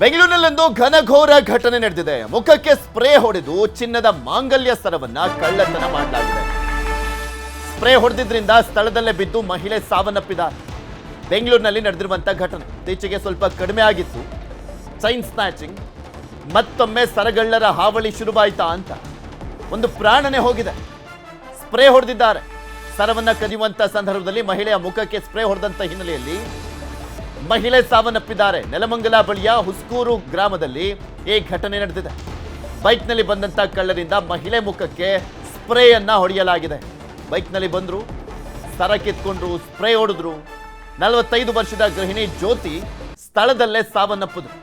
ಬೆಂಗಳೂರಿನಲ್ಲೊಂದು ಘನಘೋರ ಘಟನೆ ನಡೆದಿದೆ. ಮುಖಕ್ಕೆ ಸ್ಪ್ರೇ ಹೊಡೆದು ಚಿನ್ನದ ಮಾಂಗಲ್ಯ ಸರವನ್ನ ಕಳ್ಳತನ ಮಾಡಲಾಗಿದೆ. ಸ್ಪ್ರೇ ಹೊಡೆದಿದ್ರಿಂದ ಸ್ಥಳದಲ್ಲೇ ಬಿದ್ದು ಮಹಿಳೆ ಸಾವನ್ನಪ್ಪಿದ್ದಾರೆ. ಬೆಂಗಳೂರಿನಲ್ಲಿ ನಡೆದಿರುವಂತಹ ಘಟನೆ ಇತ್ತೀಚೆಗೆ ಸ್ವಲ್ಪ ಕಡಿಮೆ ಆಗಿತ್ತು. ಚೈನ್ ಸ್ನ್ಯಾಚಿಂಗ್, ಮತ್ತೊಮ್ಮೆ ಸರಗಳ್ಳರ ಹಾವಳಿ ಶುರುವಾಯಿತಾ ಅಂತ ಒಂದು ಪ್ರಾಣನೇ ಹೋಗಿದೆ. ಸ್ಪ್ರೇ ಹೊಡೆದಿದ್ದಾರೆ. ಸರವನ್ನ ಕದಿಯುವಂತ ಸಂದರ್ಭದಲ್ಲಿ ಮಹಿಳೆಯ ಮುಖಕ್ಕೆ ಸ್ಪ್ರೇ ಹೊಡೆದಂತ ಹಿನ್ನೆಲೆಯಲ್ಲಿ ಮಹಿಳೆ ಸಾವನ್ನಪ್ಪಿದ್ದಾರೆ. ನೆಲಮಂಗಲ ಬಳಿಯ ಹುಸ್ಕೂರು ಗ್ರಾಮದಲ್ಲಿ ಈ ಘಟನೆ ನಡೆದಿದೆ. ಬೈಕ್ನಲ್ಲಿ ಬಂದಂತ ಕಳ್ಳರಿಂದ ಮಹಿಳೆ ಮುಖಕ್ಕೆ ಸ್ಪ್ರೇಯನ್ನ ಹೊಡೆಯಲಾಗಿದೆ. ಬೈಕ್ನಲ್ಲಿ ಬಂದ್ರು, ಸರ ಕಿತ್ಕೊಂಡ್ರು, ಸ್ಪ್ರೇ ಹೊಡೆದ್ರು. 45 ವರ್ಷದ ಗೃಹಿಣಿ ಜ್ಯೋತಿ ಸ್ಥಳದಲ್ಲೇ ಸಾವನ್ನಪ್ಪಿದ್ರು.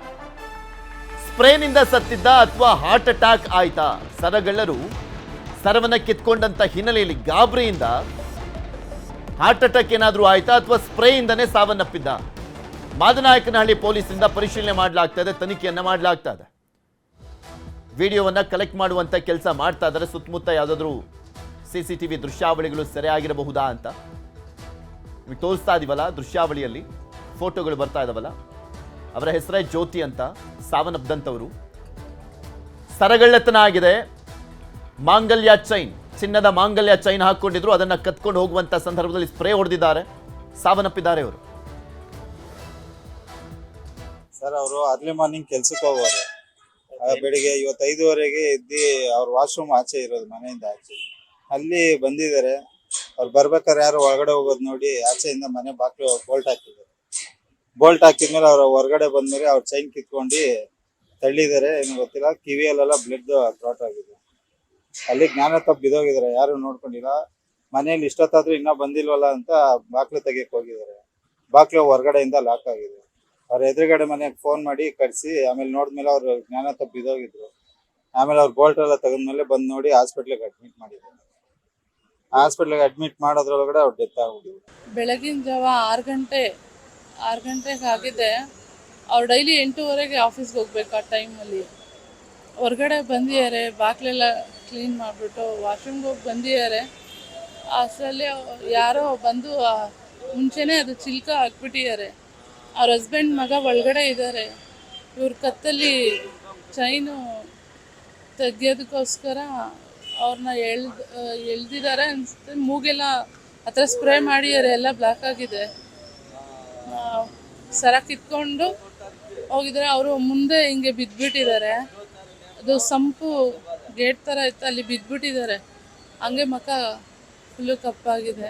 ಸ್ಪ್ರೇನಿಂದ ಸತ್ತಿದ್ದ ಅಥವಾ ಹಾರ್ಟ್ ಅಟ್ಯಾಕ್ ಆಯ್ತಾ? ಸರಗಳ್ಳರು ಸರವನ್ನ ಕಿತ್ಕೊಂಡಂತ ಹಿನ್ನೆಲೆಯಲ್ಲಿ ಗಾಬರಿಯಿಂದ ಹಾರ್ಟ್ ಅಟ್ಯಾಕ್ ಏನಾದರೂ ಆಯ್ತಾ ಅಥವಾ ಸ್ಪ್ರೇಯಿಂದನೇ ಸಾವನ್ನಪ್ಪಿದ್ದ? ಮಾದನಾಯಕನಹಳ್ಳಿ ಪೊಲೀಸರಿಂದ ಪರಿಶೀಲನೆ ಮಾಡಲಾಗ್ತಾ ಇದೆ, ತನಿಖೆಯನ್ನ ಮಾಡಲಾಗ್ತಾ ಇದೆ. ವಿಡಿಯೋವನ್ನ ಕಲೆಕ್ಟ್ ಮಾಡುವಂತ ಕೆಲಸ ಮಾಡ್ತಾ ಇದ್ದಾರೆ. ಸುತ್ತಮುತ್ತ ಯಾವುದಾದ್ರೂ CCTV ದೃಶ್ಯಾವಳಿಗಳು ಸೆರೆಯಾಗಿರಬಹುದಾ ಅಂತ ನಿಮಗೆ ತೋರಿಸ್ತಾ ಇದೀವಲ್ಲ. ದೃಶ್ಯಾವಳಿಯಲ್ಲಿ ಫೋಟೋಗಳು ಬರ್ತಾ ಇದಾವಲ್ಲ. ಅವರ ಹೆಸರೇ ಜ್ಯೋತಿ ಅಂತ, ಸಾವನ್ನಪ್ಪದಂತವರು. ಸರಗಳ್ಳತನ ಆಗಿದೆ. ಮಾಂಗಲ್ಯ ಚೈನ್, ಚಿನ್ನದ ಮಾಂಗಲ್ಯ ಚೈನ್ ಹಾಕೊಂಡಿದ್ರು, ಅದನ್ನ ಕತ್ಕೊಂಡು ಹೋಗುವಂತ ಸಂದರ್ಭದಲ್ಲಿ ಸ್ಪ್ರೇ ಹೊಡೆದಿದ್ದಾರೆ, ಸಾವನ್ನಪ್ಪಿದ್ದಾರೆ ಇವರು. ಸರ್ ಅವರು ಅರ್ಲಿ ಮಾರ್ನಿಂಗ್ ಕೆಲ್ಸಕ್ಕೆ ಹೋಗೋರು. ಬೆಳಿಗ್ಗೆ ಇವತ್ತು 5:15ಗೆ ಎದ್ದು ಅವ್ರ ವಾಶ್ರೂಮ್ ಆಚೆ ಇರೋದು, ಮನೆಯಿಂದ ಆಚೆ ಅಲ್ಲಿ ಬಂದಿದ್ದಾರೆ. ಅವ್ರು ಬರ್ಬೇಕಾದ್ರೆ ಯಾರು ಒಳಗಡೆ ಹೋಗೋದು ನೋಡಿ ಆಚೆಯಿಂದ ಮನೆ ಬಾಕ್ಲು ಬೋಲ್ಟ್ ಹಾಕಿದ್ದಾರೆ. ಬೋಲ್ಟ್ ಹಾಕಿದ್ಮೇಲೆ ಅವ್ರ ಹೊರಗಡೆ ಬಂದ್ಮೇಲೆ ಅವ್ರ ಚೈನ್ ಕಿತ್ಕೊಂಡು ತಳ್ಳಿದ್ದಾರೆ. ಏನು ಗೊತ್ತಿಲ್ಲ, ಕಿವಿಯಲ್ಲೆಲ್ಲ ಬ್ಲಡ್ ಕ್ಲಾಟ್ ಆಗಿದೆ. ಅಲ್ಲಿ ಜ್ಞಾನ ತಪ್ಪು ಬಿದ್ದೋಗಿದ್ದಾರೆ, ಯಾರು ನೋಡ್ಕೊಂಡಿಲ್ಲ. ಮನೆಯಲ್ಲಿ ಇಷ್ಟೊತ್ತಾದ್ರೂ ಇನ್ನೂ ಬಂದಿಲ್ವಲ್ಲ ಅಂತ ಬಾಕ್ಲು ತೆಗಿಯಕ್ ಹೋಗಿದ್ದಾರೆ. ಬಾಕ್ಲು ಹೊರಗಡೆಯಿಂದ ಲಾಕ್ ಆಗಿದೆ. ಅವ್ರ ಎದುರುಗಡೆ ಮನೆಗೆ ಫೋನ್ ಮಾಡಿ ಕರ್ಸಿ ಆಮೇಲೆ ನೋಡಿದ್ಮೇಲೆ ಅವ್ರು ಜ್ಞಾನ ತಪ್ಪು ಬಿದ್ದೋಗಿದ್ರು. ಆಮೇಲೆ ಅವ್ರು ಬೋಲ್ಟ್ ಎಲ್ಲ ತೆಗೆದ್ಮೇಲೆ ಬಂದು ನೋಡಿ ಹಾಸ್ಪಿಟ್ಲಿಗೆ ಅಡ್ಮಿಟ್ ಮಾಡಿದ್ರು. ಹಾಸ್ಪಿಟ್ಲಿಗೆ ಅಡ್ಮಿಟ್ ಮಾಡೋದ್ರೊಳಗಡೆ ಅವ್ರು ಡೆತ್ ಆಗ್ಬಿಟ್ಟಿದ್ರು. ಬೆಳಗಿನ ಜಾವ 6 ಗಂಟೆಗೆ ಆಗಿದೆ. ಅವ್ರು ಡೈಲಿ 8:15ಗೆ ಆಫೀಸ್ಗೆ ಹೋಗ್ಬೇಕು. ಆ ಟೈಮಲ್ಲಿ ಹೊರಗಡೆ ಬಂದಿದ್ದಾರೆ, ಬಾಕ್ಲೆಲ್ಲ ಕ್ಲೀನ್ ಮಾಡಿಬಿಟ್ಟು ವಾಶ್ರೂಮ್ಗೆ ಹೋಗಿ ಬಂದಿದ್ದಾರೆ. ಅಷ್ಟರಲ್ಲಿ ಯಾರೋ ಬಂದು ಮುಂಚೆನೇ ಅದು ಚಿಲ್ಕ ಹಾಕ್ಬಿಟ್ಟಿದ್ದಾರೆ. ಅವ್ರ ಹಸ್ಬೆಂಡ್ ಮಗ ಒಳಗಡೆ ಇದ್ದಾರೆ. ಇವ್ರ ಕತ್ತಲ್ಲಿ ಚೈನು ತೆಗಿಯೋದಕ್ಕೋಸ್ಕರ ಅವ್ರನ್ನ ಎಳ್ದಿದ್ದಾರೆ ಅನಿಸುತ್ತೆ. ಮೂಗೆಲ್ಲ ಆ ಥರ ಸ್ಪ್ರೇ ಮಾಡಿದ್ದಾರೆ, ಎಲ್ಲ ಬ್ಲ್ಯಾಕ್ ಆಗಿದೆ. ಸರ ಕಿತ್ಕೊಂಡು ಹೋಗಿದ್ದಾರೆ. ಅವರು ಮುಂದೆ ಹಿಂಗೆ ಬಿದ್ದುಬಿಟ್ಟಿದ್ದಾರೆ. ಅದು ಸಂಪು ಗೇಟ್ ಥರ ಇತ್ತು, ಅಲ್ಲಿ ಬಿದ್ದುಬಿಟ್ಟಿದ್ದಾರೆ. ಹಂಗೆ ಮುಖ ಫುಲ್ಲು ಕಪ್ಪಾಗಿದೆ.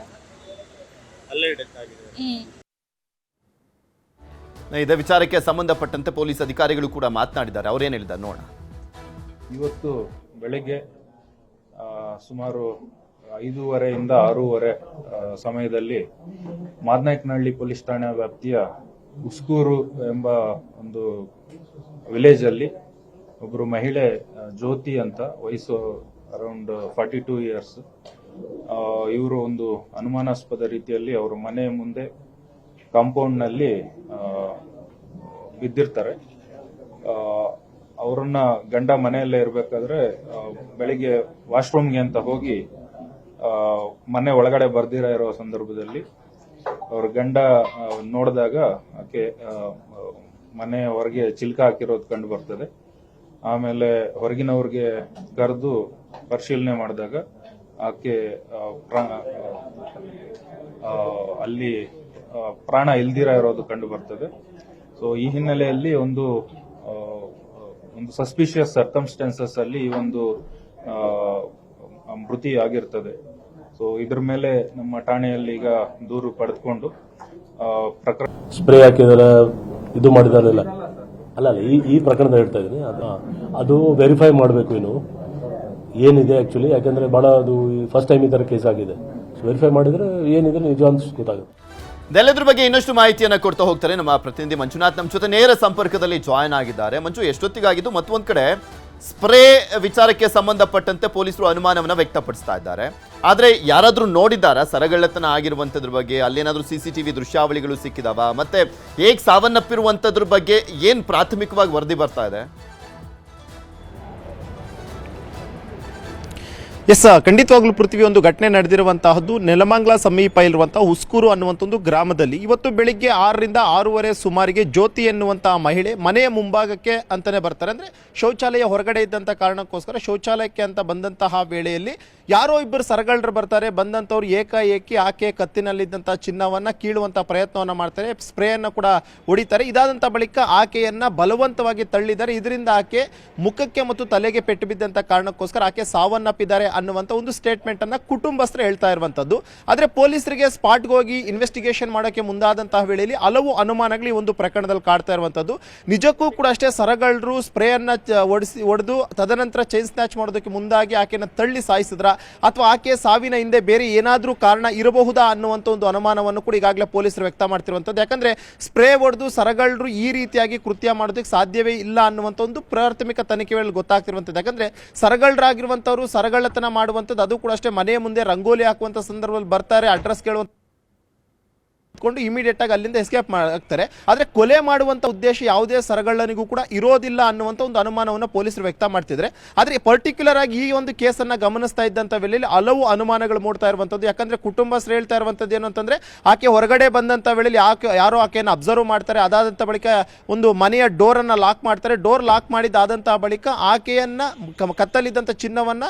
ಇದೇ ವಿಚಾರಕ್ಕೆ ಸಂಬಂಧಪಟ್ಟಂತೆ ಪೊಲೀಸ್ ಅಧಿಕಾರಿಗಳು ಕೂಡ ಮಾತನಾಡಿದ್ದಾರೆ. ಅವ್ರೇನು ಹೇಳಿದ್ದಾರೆ ನೋಡೋಣ. ಇವತ್ತು ಬೆಳಗ್ಗೆ ಸುಮಾರು 5:30ಯಿಂದ 6:30 ಸಮಯದಲ್ಲಿ ಮಾದನಾಯಕನಹಳ್ಳಿ ಪೊಲೀಸ್ ಠಾಣಾ ವ್ಯಾಪ್ತಿಯ ಹುಸ್ಕೂರು ಎಂಬ ಒಂದು ವಿಲೇಜ್ ಅಲ್ಲಿ ಒಬ್ಬರು ಮಹಿಳೆ ಜ್ಯೋತಿ ಅಂತ, ವಯಸ್ಸು ಅರೌಂಡ್ 42 ಇಯರ್ಸ್. ಇವರು ಒಂದು ಅನುಮಾನಾಸ್ಪದ ರೀತಿಯಲ್ಲಿ ಅವರ ಮನೆ ಮುಂದೆ ಕಾಂಪೌಂಡ್ ನಲ್ಲಿ ಬಿದ್ದಿರ್ತಾರೆ. ಅವರನ್ನ ಗಂಡ ಮನೆಯಲ್ಲೇ ಇರಬೇಕಾದ್ರೆ ಬೆಳಿಗ್ಗೆ ವಾಶ್ರೂಮ್ಗೆ ಅಂತ ಹೋಗಿ ಮನೆ ಒಳಗಡೆ ಬರ್ದಿರ ಇರೋ ಸಂದರ್ಭದಲ್ಲಿ ಅವ್ರ ಗಂಡ ನೋಡಿದಾಗ ಆಕೆ ಮನೆ ಹೊರಗೆ ಚಿಲ್ಕ ಹಾಕಿರೋದು ಕಂಡು ಬರ್ತದೆ. ಆಮೇಲೆ ಹೊರಗಿನವ್ರಿಗೆ ಕರೆದು ಪರಿಶೀಲನೆ ಮಾಡಿದಾಗ ಆಕೆ ಅಲ್ಲಿ ಪ್ರಾಣ ಇಲ್ದಿರ ಇರೋದು ಕಂಡು ಬರ್ತದೆ. ಸೊ ಈ ಹಿನ್ನೆಲೆಯಲ್ಲಿ ಒಂದು ಸಸ್ಪಿಷಿಯಸ್ ಸರ್ಕಮ್ಸ್ಟೆನ್ಸಸ್ ಅಲ್ಲಿ ಈ ಒಂದು ಮೃತಿ ಆಗಿರ್ತದೆ. ಸೊ ಇದ್ರ ಮೇಲೆ ನಮ್ಮ ಠಾಣೆಯಲ್ಲಿ ಈಗ ದೂರು ಪಡೆದುಕೊಂಡು ಪ್ರಕರಣ ಸ್ಪ್ರೇ ಹಾಕಿದಾರೆ, ಇದು ಮಾಡಿದಾರಲ್ಲ ಅಲ್ಲ ಈ ಪ್ರಕರಣದ ಹೇಳ್ತಾ ಇದ್ದೀನಿ. ಅದು ವೆರಿಫೈ ಮಾಡಬೇಕು ಇನ್ನು ಏನಿದೆ ಆಕ್ಚುಲಿ. ಯಾಕಂದ್ರೆ ಬಹಳ ಅದು ಫಸ್ಟ್ ಟೈಮ್ ಈ ತರ ಕೇಸ್ ಆಗಿದೆ. ವೆರಿಫೈ ಮಾಡಿದ್ರೆ ಏನಿದೆ ನಿಜ ಅಂತ ಗೊತ್ತಾಗುತ್ತೆ. ಇದೆಲ್ಲದ್ರ ಬಗ್ಗೆ ಇನ್ನಷ್ಟು ಮಾಹಿತಿಯನ್ನು ಕೊಡ್ತಾ ಹೋಗ್ತಾರೆ ನಮ್ಮ ಪ್ರತಿನಿಧಿ ಮಂಜುನಾಥ್. ನಮ್ಮ ಜೊತೆ ನೇರ ಸಂಪರ್ಕದಲ್ಲಿ ಜಾಯ್ನ್ ಆಗಿದ್ದಾರೆ. ಮಂಜು, ಎಷ್ಟೊತ್ತಿಗಾಗಿದ್ದು? ಮತ್ತೊಂದು ಕಡೆ ಸ್ಪ್ರೇ ವಿಚಾರಕ್ಕೆ ಸಂಬಂಧಪಟ್ಟಂತೆ ಪೊಲೀಸರು ಅನುಮಾನವನ್ನು ವ್ಯಕ್ತಪಡಿಸ್ತಾ ಇದ್ದಾರೆ. ಆದರೆ ಯಾರಾದರೂ ನೋಡಿದ್ದಾರಾ ಸರಗಳ್ಳತನ ಆಗಿರುವಂಥದ್ರ ಬಗ್ಗೆ? ಅಲ್ಲೇನಾದರೂ CCTV ದೃಶ್ಯಾವಳಿಗಳು ಸಿಕ್ಕಿದಾವ? ಮತ್ತೆ ಹೇಗೆ ಸಾವನ್ನಪ್ಪಿರುವಂಥದ್ರ ಬಗ್ಗೆ ಏನು ಪ್ರಾಥಮಿಕವಾಗಿ ವರದಿ ಬರ್ತಾ ಇದೆ? ಎಸ್, ಖಂಡಿತವಾಗ್ಲೂ ಪೃಥ್ವಿ, ಒಂದು ಘಟನೆ ನಡೆದಿರುವಂತಹದ್ದು ನೆಲಮಂಗಲ ಸಮೀಪ ಇರುವಂತಹ ಹುಸ್ಕೂರು ಅನ್ನುವಂಥ ಒಂದು ಗ್ರಾಮದಲ್ಲಿ ಇವತ್ತು ಬೆಳಿಗ್ಗೆ 6ರಿಂದ 6:30 ಸುಮಾರಿಗೆ ಜ್ಯೋತಿ ಎನ್ನುವಂತಹ ಮಹಿಳೆ ಮನೆಯ ಮುಂಭಾಗಕ್ಕೆ ಅಂತಾನೆ ಬರ್ತಾರೆ. ಅಂದ್ರೆ ಶೌಚಾಲಯ ಹೊರಗಡೆ ಇದ್ದಂಥ ಕಾರಣಕ್ಕೋಸ್ಕರ ಶೌಚಾಲಯಕ್ಕೆ ಅಂತ ಬಂದಂತಹ ವೇಳೆಯಲ್ಲಿ ಯಾರೋ ಇಬ್ಬರು ಸರಗಳ್ಳರು ಬರ್ತಾರೆ. ಬಂದಂಥವ್ರು ಏಕಾಏಕಿ ಆಕೆ ಕತ್ತಿನಲ್ಲಿದ್ದಂಥ ಚಿನ್ನವನ್ನ ಕೀಳುವಂಥ ಪ್ರಯತ್ನವನ್ನ ಮಾಡ್ತಾರೆ, ಸ್ಪ್ರೇಯನ್ನು ಕೂಡ ಹೊಡಿತಾರೆ. ಇದಾದಂಥ ಬಳಿಕ ಆಕೆಯನ್ನ ಬಲವಂತವಾಗಿ ತಳ್ಳಿದ್ದಾರೆ. ಇದರಿಂದ ಆಕೆ ಮುಖಕ್ಕೆ ಮತ್ತು ತಲೆಗೆ ಪೆಟ್ಟು ಬಿದ್ದಂಥ ಕಾರಣಕ್ಕೋಸ್ಕರ ಆಕೆ ಸಾವನ್ನಪ್ಪಿದ್ದಾರೆ ಅನ್ನುವಂಥ ಒಂದು ಸ್ಟೇಟ್ಮೆಂಟ್ ಅನ್ನ ಕುಟುಂಬಸ್ಥರು ಹೇಳ್ತಾ ಇರುವಂತದ್ದು. ಆದ್ರೆ ಪೊಲೀಸರಿಗೆ ಸ್ಪಾಟ್ಗೆ ಹೋಗಿ ಇನ್ವೆಸ್ಟಿಗೇಷನ್ ಮಾಡೋಕೆ ಮುಂದಾದಂತಹ ವೇಳೆಯಲ್ಲಿ ಹಲವು ಅನುಮಾನಗಳು ಈ ಒಂದು ಪ್ರಕರಣದಲ್ಲಿ ಕಾಡ್ತಾ ಇರುವಂತದ್ದು. ನಿಜಕ್ಕೂ ಕೂಡ ಅಷ್ಟೇ ಸರಗಳ್ಳರು ಸ್ಪ್ರೇ ಅನ್ನ ಹೊಡೆದು ತದನಂತರ ಚೈನ್ ಸ್ನ್ಯಾಚ್ ಮಾಡೋದಕ್ಕೆ ಮುಂದಾಗಿ ಆಕೆಯನ್ನು ತಳ್ಳಿ ಸಾಯಿಸಿದ್ರ ಅಥವಾ ಆಕೆ ಸಾವಿನ ಹಿಂದೆ ಬೇರೆ ಏನಾದರೂ ಕಾರಣ ಇರಬಹುದಾ ಅನ್ನುವಂಥ ಒಂದು ಅನುಮಾನವನ್ನು ಕೂಡ ಈಗಾಗಲೇ ಪೊಲೀಸರು ವ್ಯಕ್ತ ಮಾಡ್ತಿರುವಂಥದ್ದು. ಯಾಕಂದ್ರೆ ಸ್ಪ್ರೇ ಹೊಡೆದು ಸರಗಳ್ಳರು ಈ ರೀತಿಯಾಗಿ ಕೃತ್ಯ ಮಾಡೋದಕ್ಕೆ ಸಾಧ್ಯವೇ ಇಲ್ಲ ಅನ್ನುವಂಥ ಒಂದು ಪ್ರಾಥಮಿಕ ತನಿಖೆ ವೇಳೆ ಗೊತ್ತಾಗ್ತಿರುವಂಥದ್ದು. ಯಾಕಂದ್ರೆ ಸರಗಳ್ಳರಾಗಿರುವಂಥವ್ರು ಸರಗಳ್ಳತನ ಮಾಡುವಂಥದ್ದು, ಅದು ಕೂಡ ಅಷ್ಟೇ ಮನೆಯ ಮುಂದೆ ರಂಗೋಲಿ ಹಾಕುವಂಥ ಸಂದರ್ಭದಲ್ಲಿ ಬರ್ತಾರೆ, ಅಡ್ರೆಸ್ ಕೇಳುವಂಥ ಇಮಿಡಿಯೇಟ್ ಆಗಿ ಅಲ್ಲಿಂದ ಎಸ್ಕೇಪ್ ಆಗ್ತಾರೆ. ಆದ್ರೆ ಕೊಲೆ ಮಾಡುವಂತ ಉದ್ದೇಶ ಯಾವುದೇ ಸರಗಳ್ಳನಿಗೂ ಕೂಡ ಇರೋದಿಲ್ಲ ಅನ್ನುವಂಥ ಒಂದು ಅನುಮಾನವನ್ನು ಪೊಲೀಸರು ವ್ಯಕ್ತ ಮಾಡ್ತಿದ್ರೆ. ಆದ್ರೆ ಪರ್ಟಿಕ್ಯುಲರ್ ಆಗಿ ಈ ಒಂದು ಕೇಸನ್ನ ಗಮನಿಸ್ತಾ ಇದ್ದಂತ ವೇಳೆಯಲ್ಲಿ ಹಲವು ಅನುಮಾನಗಳು ಮೂಡ್ತಾ ಇರುವಂತದ್ದು. ಯಾಕಂದ್ರೆ ಕುಟುಂಬಸ್ಥರು ಹೇಳ್ತಾ ಇರುವಂತದ್ದು ಏನು ಅಂತಂದ್ರೆ, ಆಕೆ ಹೊರಗಡೆ ಬಂದಂತ ವೇಳೆಯಲ್ಲಿ ಯಾರೋ ಆಕೆಯನ್ನು ಅಬ್ಸರ್ವ್ ಮಾಡ್ತಾರೆ. ಅದಾದಂತ ಬಳಿಕ ಒಂದು ಮನೆಯ ಡೋರ್ ಅನ್ನ ಲಾಕ್ ಮಾಡ್ತಾರೆ. ಡೋರ್ ಲಾಕ್ ಮಾಡಿದಾದಂತಹ ಬಳಿಕ ಆಕೆಯನ್ನ ಕತ್ತಲಿದ್ದಂತ ಚಿನ್ನವನ್ನ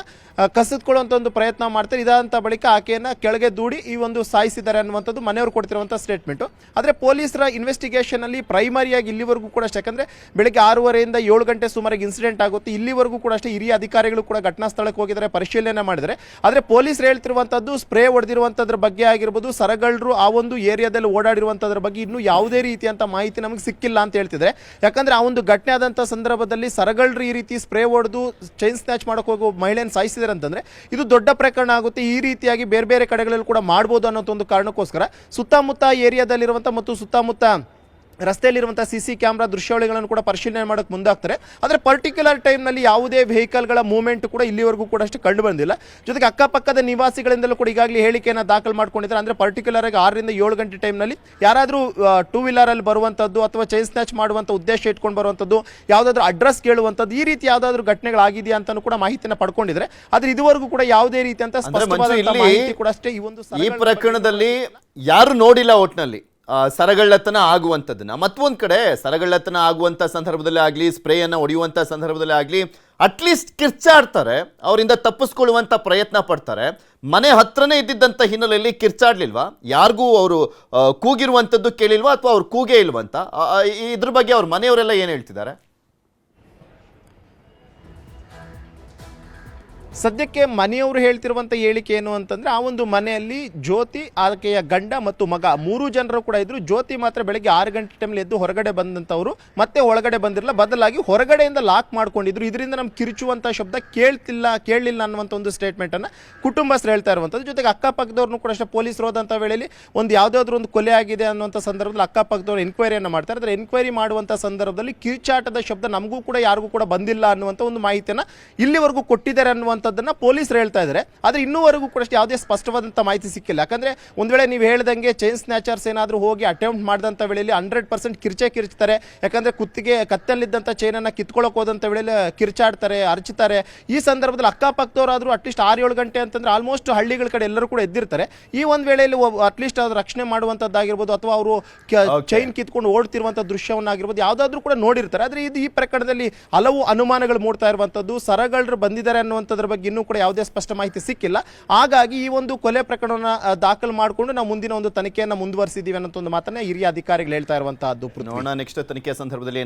ಕಸಿದುಕೊಳ್ಳುವಂತ ಒಂದು ಪ್ರಯತ್ನ ಮಾಡ್ತಾರೆ. ಇದಾದಂತ ಬಳಿಕ ಆಕೆಯನ್ನ ಕೆಳಗೆ ದೂಡಿ ಈ ಒಂದು ಸಾಯಿಸಿದ್ದಾರೆ ಅನ್ನುವಂಥದ್ದು ಮನೆಯವರು ಕೊಡ್ತಿರುವಂತ ಸ್ಟೇಟ್ಮೆಂಟ್. ಆದರೆ ಪೊಲೀಸರ ಇನ್ವೆಸ್ಟಿಗೇಷನ್ ಅಲ್ಲಿ ಪ್ರೈಮರಿಯಾಗಿ ಇಲ್ಲಿವರೆಗೂ ಕೂಡ ಅಷ್ಟೇ, ಯಾಕಂದ್ರೆ ಬೆಳಿಗ್ಗೆ 6:30ರಿಂದ 7 ಗಂಟೆ ಸುಮಾರಿಗೆ ಇನ್ಸಿಡೆಂಟ್ ಆಗುತ್ತೆ. ಇಲ್ಲಿವರೆಗೂ ಕೂಡ ಅಷ್ಟೇ ಹಿರಿಯ ಅಧಿಕಾರಿಗಳು ಕೂಡ ಘಟನಾ ಸ್ಥಳಕ್ಕೆ ಹೋಗಿದ್ದಾರೆ, ಪರಿಶೀಲನೆ ಮಾಡಿದರೆ. ಆದರೆ ಪೊಲೀಸರು ಹೇಳ್ತಿರುವಂತದ್ದು ಸ್ಪ್ರೇ ಹೊಡೆದಿರುವಂತದ್ರ ಬಗ್ಗೆ ಆಗಿರ್ಬೋದು, ಸರಗಳ್ಳರು ಆ ಒಂದು ಏರಿಯಾದಲ್ಲಿ ಓಡಾಡಿರುವಂತದ್ರ ಬಗ್ಗೆ ಇನ್ನೂ ಯಾವುದೇ ರೀತಿಯಂತ ಮಾಹಿತಿ ನಮಗೆ ಸಿಕ್ಕಿಲ್ಲ ಅಂತ ಹೇಳ್ತಿದ್ದಾರೆ. ಯಾಕಂದ್ರೆ ಆ ಒಂದು ಘಟನೆ ಆದಂತ ಸಂದರ್ಭದಲ್ಲಿ ಸರಗಳ್ಳರು ಈ ರೀತಿ ಸ್ಪ್ರೇ ಹೊಡೆದು ಚೈನ್ ಸ್ನ್ಯಾಚ್ ಮಾಡಕ್ಕೆ ಹೋಗೋ ಮಹಿಳೆಯನ್ನು ಸಾಯಿಸಿದ್ದಾರೆ ಅಂತಂದ್ರೆ ಇದು ದೊಡ್ಡ ಪ್ರಕರಣ ಆಗುತ್ತೆ. ಈ ರೀತಿಯಾಗಿ ಬೇರೆ ಬೇರೆ ಕಡೆಗಳಲ್ಲಿ ಕೂಡ ಮಾಡಬಹುದು ಅನ್ನೋ ಒಂದು ಕಾರಣಕ್ಕೋಸ್ಕರ ಸುತ್ತಮುತ್ತ ಏರಿಯಾದಲ್ಲಿರುವಂಥ ಮತ್ತು ಸುತ್ತಮುತ್ತ ರಸ್ತೆಯಲ್ಲಿರುವಂಥ CC ಕ್ಯಾಮ್ರಾ ದೃಶ್ಯಾವಳಿಗಳನ್ನು ಕೂಡ ಪರಿಶೀಲನೆ ಮಾಡೋಕ್ಕೆ ಮುಂದಾಗ್ತಾರೆ. ಆದರೆ ಪರ್ಟಿಕ್ಯುಲರ್ ಟೈಮ್ನಲ್ಲಿ ಯಾವುದೇ ವೆಹಿಕಲ್ಗಳ ಮೂವ್ಮೆಂಟ್ ಕೂಡ ಇಲ್ಲಿವರೆಗೂ ಕೂಡ ಅಷ್ಟು ಕಂಡು ಬಂದಿಲ್ಲ. ಜೊತೆಗೆ ಅಕ್ಕಪಕ್ಕದ ನಿವಾಸಿಗಳಿಂದಲೂ ಕೂಡ ಈಗಾಗಲೇ ಹೇಳಿಕೆಯನ್ನು ದಾಖಲು ಮಾಡ್ಕೊಂಡಿದ್ದಾರೆ. ಅಂದರೆ ಪರ್ಟಿಕ್ಯುಲರ್ ಆಗಿ 6ರಿಂದ 7 ಗಂಟೆ ಟೈಮ್ನಲ್ಲಿ ಯಾರಾದರೂ 2 ವೀಲರಲ್ಲಿ ಬರುವಂಥದ್ದು ಅಥವಾ ಚೈನ್ ಸ್ನ್ಯಾಚ್ ಮಾಡುವಂಥ ಉದ್ದೇಶ ಇಟ್ಕೊಂಡು ಬರುವಂಥದ್ದು, ಯಾವುದಾದ್ರೂ ಅಡ್ರೆಸ್ ಕೇಳುವಂಥದ್ದು, ಈ ರೀತಿ ಯಾವುದಾದ್ರೂ ಘಟನೆಗಳಾಗಿದೆಯಾ ಅಂತಲೂ ಕೂಡ ಮಾಹಿತಿಯನ್ನು ಪಡ್ಕೊಂಡಿದ್ದಾರೆ. ಆದರೆ ಇದುವರೆಗೂ ಕೂಡ ಯಾವುದೇ ರೀತಿ ಅಂತ ಸ್ಪಷ್ಟವಾದ ಮಾಹಿತಿ ಕೂಡ ಅಷ್ಟೇ ಈ ಪ್ರಕರಣದಲ್ಲಿ ಯಾರು ನೋಡಿಲ್ಲ ಒಟ್ಟಿನಲ್ಲಿ ಸರಗಳ್ಳತನ ಆಗುವಂಥದ್ದನ್ನ. ಮತ್ತೊಂದು ಕಡೆ ಸರಗಳ್ಳತನ ಆಗುವಂಥ ಸಂದರ್ಭದಲ್ಲಿ ಆಗಲಿ, ಸ್ಪ್ರೇಯನ್ನು ಹೊಡೆಯುವಂಥ ಸಂದರ್ಭದಲ್ಲಿ ಆಗಲಿ, ಅಟ್ಲೀಸ್ಟ್ ಕಿರ್ಚಾಡ್ತಾರೆ, ಅವರಿಂದ ತಪ್ಪಿಸ್ಕೊಳ್ಳುವಂಥ ಪ್ರಯತ್ನ ಪಡ್ತಾರೆ. ಮನೆ ಹತ್ರನೇ ಇದ್ದಿದ್ದಂಥ ಹಿನ್ನೆಲೆಯಲ್ಲಿ ಕಿರ್ಚಾಡ್ಲಿಲ್ವಾ? ಯಾರಿಗೂ ಅವರು ಕೂಗಿರುವಂಥದ್ದು ಕೇಳಿಲ್ವಾ ಅಥವಾ ಅವ್ರು ಕೂಗೇ ಇಲ್ವಂತ? ಇದ್ರ ಬಗ್ಗೆ ಅವ್ರ ಮನೆಯವರೆಲ್ಲ ಏನು ಹೇಳ್ತಿದ್ದಾರೆ? ಸದ್ಯಕ್ಕೆ ಮನೆಯವರು ಹೇಳ್ತಿರುವಂಥ ಹೇಳಿಕೆ ಏನು ಅಂತಂದರೆ, ಆ ಒಂದು ಮನೆಯಲ್ಲಿ ಜ್ಯೋತಿ, ಆಕೆಯ ಗಂಡ ಮತ್ತು ಮಗ 3 ಜನರು ಕೂಡ ಇದ್ರು. ಜ್ಯೋತಿ ಮಾತ್ರ ಬೆಳಗ್ಗೆ 6 ಗಂಟೆ ಟೈಮ್ಲಿ ಎದ್ದು ಹೊರಗಡೆ ಬಂದಂಥವ್ರು ಮತ್ತೆ ಒಳಗಡೆ ಬಂದಿರಲ್ಲ, ಬದಲಾಗಿ ಹೊರಗಡೆಯಿಂದ ಲಾಕ್ ಮಾಡ್ಕೊಂಡಿದ್ರು. ಇದರಿಂದ ನಮ್ಗೆ ಕಿರುಚುವಂಥ ಶಬ್ದ ಕೇಳಲಿಲ್ಲ ಅನ್ನುವಂಥ ಒಂದು ಸ್ಟೇಟ್ಮೆಂಟನ್ನು ಕುಟುಂಬಸ್ಥರು ಹೇಳ್ತಾ ಇರುವಂಥದ್ದು. ಜೊತೆಗೆ ಅಕ್ಕಪಕ್ಕದವ್ರನ್ನೂ ಕೂಡ ಅಷ್ಟೇ ಪೊಲೀಸರು ಹೋದಂಥ ವೇಳೆಯಲ್ಲಿ ಯಾವುದಾದ್ರೂ ಒಂದು ಕೊಲೆ ಆಗಿದೆ ಅನ್ನುವಂಥ ಸಂದರ್ಭದಲ್ಲಿ ಅಕ್ಕಪಕ್ಕದವ್ರು ಎನ್ಕ್ವೈರಿಯನ್ನು ಮಾಡ್ತಾರೆ. ಆದರೆ ಎನ್ಕ್ವೈರಿ ಮಾಡುವಂಥ ಸಂದರ್ಭದಲ್ಲಿ ಕಿರುಚಾಟದ ಶಬ್ದ ನಮಗೂ ಕೂಡ ಯಾರಿಗೂ ಕೂಡ ಬಂದಿಲ್ಲ ಅನ್ನುವಂಥ ಒಂದು ಮಾಹಿತಿಯನ್ನು ಇಲ್ಲಿವರೆಗೂ ಕೊಟ್ಟಿದ್ದಾರೆ ಅನ್ನುವಂಥ ಪೊಲೀಸರು ಹೇಳ್ತಾ ಇದ್ದಾರೆ. ಆದ್ರೆ ಇನ್ನೂವರೆಗೂ ಕೂಡ ಯಾವುದೇ ಸ್ಪಷ್ಟವಾದಂತ ಮಾಹಿತಿ ಸಿಕ್ಕಿಲ್ಲ. ಯಾಕಂದ್ರೆ ಒಂದ್ ವೇಳೆ ನೀವು ಹೇಳ್ದಂಗೆ ಚೈನ್ ಸ್ನ್ಯಾಚರ್ಸ್ ಏನಾದರೂ ಹೋಗಿ ಅಟೆಂಪ್ಟ್ ಮಾಡಿದಂಥ ವೇಳೆಯಲ್ಲಿ 100% ಕಿರ್ಚ್ತಾರೆ. ಯಾಕಂದ್ರೆ ಕತ್ತಲ್ಲಿದ್ದಂಥ ಚೈನ್ ಅನ್ನ ಕಿತ್ಕೊಳ್ಳೋಕೆ ಹೋದಂಥ ವೇಳೆಯಲ್ಲಿ ಕಿರ್ಚಾಡ್ತಾರೆ, ಅರ್ಚುತ್ತಾರೆ. ಈ ಸಂದರ್ಭದಲ್ಲಿ ಅಕ್ಕಪಕ್ಕದವರಾದ್ರೂ ಅಟ್ಲೀಸ್ಟ್ 6-7 ಗಂಟೆ ಅಂತಂದ್ರೆ ಆಲ್ಮೋಸ್ಟ್ ಹಳ್ಳಿಗಳ ಕಡೆ ಎಲ್ಲರೂ ಕೂಡ ಎದ್ದಿರ್ತಾರೆ. ಈ ಒಂದು ವೇಳೆಯಲ್ಲಿ ಅಟ್ಲೀಸ್ಟ್ ಅವ್ರು ರಕ್ಷಣೆ ಮಾಡುವಂಥದ್ದಾಗಿರ್ಬೋದು ಅಥವಾ ಅವರು ಚೈನ್ ಕಿತ್ಕೊಂಡು ಓಡ್ತಿರುವಂಥ ದೃಶ್ಯವನ್ನಾಗಿರ್ಬೋದು ಯಾವುದಾದ್ರೂ ಕೂಡ ನೋಡಿರ್ತಾರೆ. ಆದರೆ ಇದು ಈ ಪ್ರಕರಣದಲ್ಲಿ ಹಲವು ಅನುಮಾನಗಳು ಮೂಡ್ತಾ ಇರುವಂಥದ್ದು. ಸರಗಳ್ಳರು ಬಂದಿದ್ದಾರೆ ಅನ್ನುವಂಥದ್ರ ಬಗ್ಗೆ ಇನ್ನೂ ಕೂಡ ಯಾವುದೇ ಸ್ಪಷ್ಟ ಮಾಹಿತಿ ಸಿಕ್ಕಿಲ್ಲ. ಹಾಗಾಗಿ ಈ ಒಂದು ಕೊಲೆ ಪ್ರಕರಣವನ್ನು ದಾಖಲು ಮಾಡಿಕೊಂಡು ನಾವು ಮುಂದಿನ ಒಂದು ತನಿಖೆಯನ್ನು ಮುಂದುವರಿಸಿದ್ದೀವಿ ಅನ್ನೋ ಒಂದು ಮಾತನ್ನ ಹಿರಿಯ ಅಧಿಕಾರಿಗಳು ಹೇಳ್ತಾ ಇರುವಂತಹದ್ದು. ನೋಡೋಣ ನೆಕ್ಸ್ಟ್ ತನಿಖೆ ಸಂದರ್ಭದಲ್ಲಿ